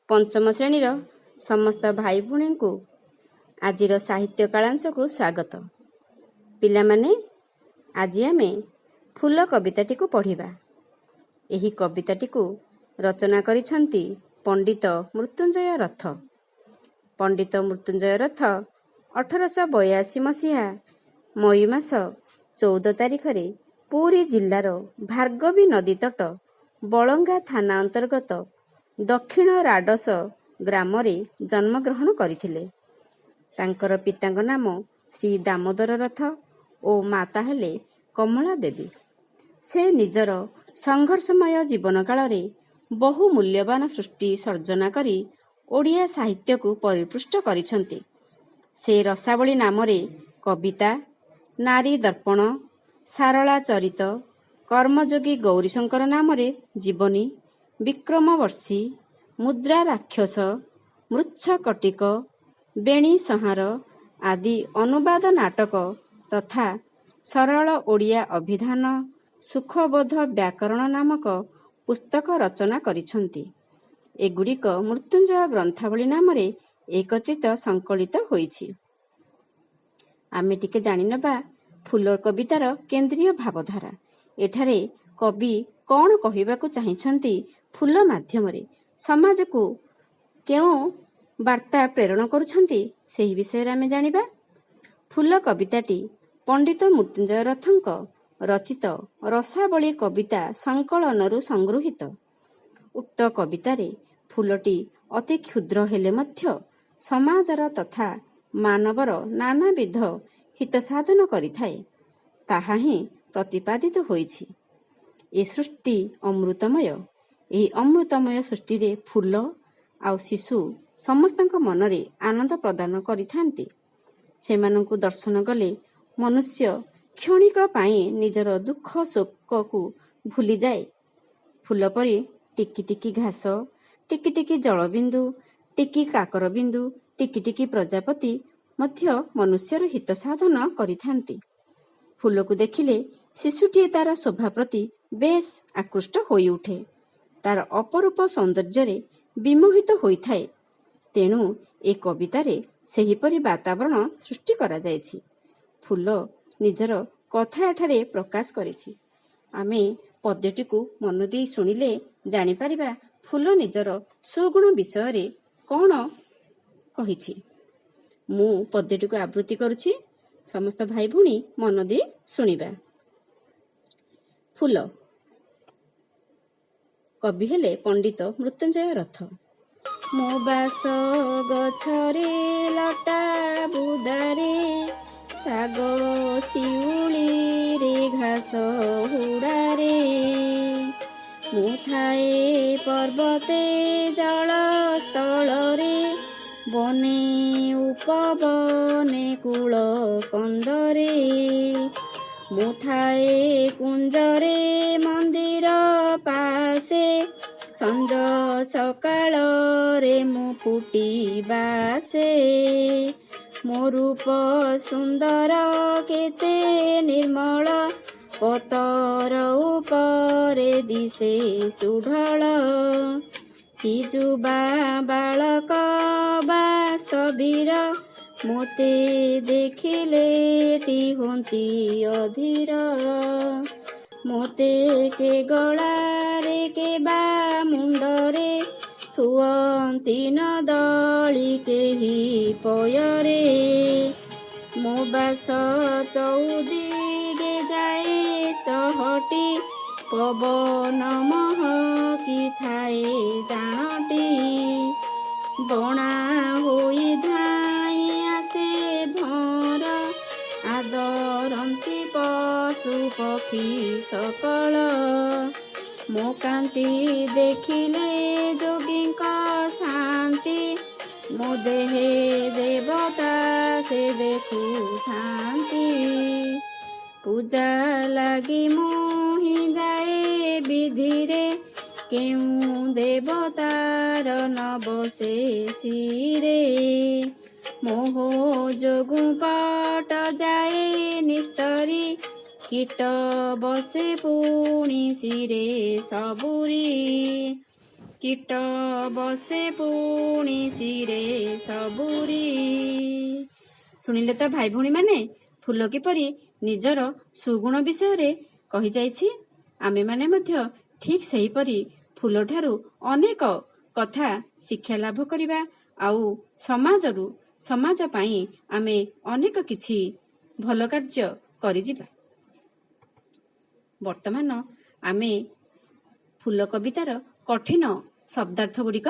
पंचम श्रेणीर समस्त भाई भूणी को आजिर साहित्य कालांश को स्वागत। पिलामाने आज आमे फूल कविताटी को पढ़िबा। एही कविताटी को रचना करिछंती पंडित मृत्युंजय रथ। पंडित मृत्युंजय रथ 1882 मसीहा मई मास 14 तारिखरे पुरी जिल्लार भार्गवी नदी तट बलंगा थाना अंतर्गत दक्षिण राडस ग्रामरे जन्मग्रहण करथिले। तांकर पितांक नाम श्री दामोदर रथ ओ माता हेले कमला देवी। से निजर संघर्षमय जीवन कालरे बहु मूल्यवान सृष्टि सर्जना करी ओडिया साहित्य को परिपुष्ट करिछंती। से रसावली नामरे कविता, नारी दर्पण, सारला चरित, कर्मयोगी गौरीशंकर नामरे जीवनी, विक्रमवर्षी, मुद्रा राक्षस, मृच्छकटिक, बेणी संहार आदि अनुवाद नाटक तथा सरल ओडिया अभिधान, सुखबोध व्याकरण नामक पुस्तक रचना करिछंती। एगुड़िक मृत्युंजय ग्रंथावली नामरे एकत्रित संकलित होईछि। आमे टिके जानिनबा फूल कवितार केंद्रीय भावधारा। एठारे कवि कौन कहिबाकू चाहिछंती फूल माध्यमरे समाज को केउ वार्ता प्रेरण करुछंती सेही विषय आमे जानिबा। फूल कविताटी पंडित मृत्युंजय रथंक रचित रसावली कविता संकलनरु संगृहीत। उक्त कवितारे फूलटी अति क्षुद्र हेले मध्य समाजर तथा मानवर नानाविध हित साधन करिथाए, ताहा ही प्रतिपादित होईछि। ए सृष्टि अमृतमय। एही अमृतमय सृष्टि रे फूल आउ शिशु समस्तଙ୍କ मनरे आनंद प्रदान करिथांती। सेमानंकु दर्शन गले मनुष्य क्षणिक पाई निजर दुख शोक को भूली जाए। फूल परी टिकी टिकी घास, टिकी टिकी जलबिंदु, टिकी काकर बिंदु, टिकी टिकी प्रजापति मध्य मनुष्यर हित साधन करिथांती। फूल को देखिले शिशुटीए तार शोभा प्रति बेस आकृष्ट होई उठे। तार अपरूप सौंदर्य विमोहित होइथाए। तेणु ए कवितारे सेहीपरि वातावरण सृष्टि करा जायछि। फूल निजर कथा एठारे प्रकाश करिछि। आमे पद्यटी को मन देई सुनिले जानि परिबा फूल निजर सुगुण विषय रे कौन कहिछि। मु पद्यटी को आवृत्ति करुछि। समस्त भाई भूणी मन देई सुनिबा। फूल कवि हेले पंडित मृत्युंजय रथ। मो बास गछरे लटा बुदारे, साग शिउली रे घास हुडारे, मु थाए पर्वते जल स्थलरे, बने उपबने कूल कंदरे, मु थाए कुंजरे मंदिर पासे, संज सकाल रे मु फुटी बासे, मो रूप सुंदर केते निर्मल, पतर उपरे दिशे सुढल, हिजुबा बालक बास्तवीर, मोते देखिले टी होंती अधीर, मोते के गलारे के बा मुंडरे, थुअंती न दली केही पयरे, मो बास चौदिगे जाए चहटी, पवन महकी थाए जानटी, बणा होई धाई आसे भर, आदरंती पशु पक्षी सकल, मो कांति देखिले जोगींक शांति, मो देहे देवता से देखु थांती, पूजा लागी मुहि जाए विधिरे, केउ देवतार न बसे सिरे, मोह जोगु पट जाए निस्तरी, कीट बसे पुणी सिरे सबुरी, କୀଟ ବସେ ପୁଣି ଶିରେ ସବୁରି। ଶୁଣିଲେ ତ ଭାଇ ଭଉଣୀମାନେ, ଫୁଲ କିପରି ନିଜର ସୁଗୁଣ ବିଷୟରେ କହିଯାଇଛି। ଆମେମାନେ ମଧ୍ୟ ଠିକ୍ ସେହିପରି ଫୁଲଠାରୁ ଅନେକ କଥା ଶିକ୍ଷା ଲାଭ କରିବା, ଆଉ ସମାଜ ପାଇଁ ଆମେ ଅନେକ କିଛି ଭଲ କାର୍ଯ୍ୟ କରିଯିବା। ବର୍ତ୍ତମାନ ଆମେ ଫୁଲ କବିତାର କଠିନ ଶବ୍ଦାର୍ଥ ଗୁଡ଼ିକ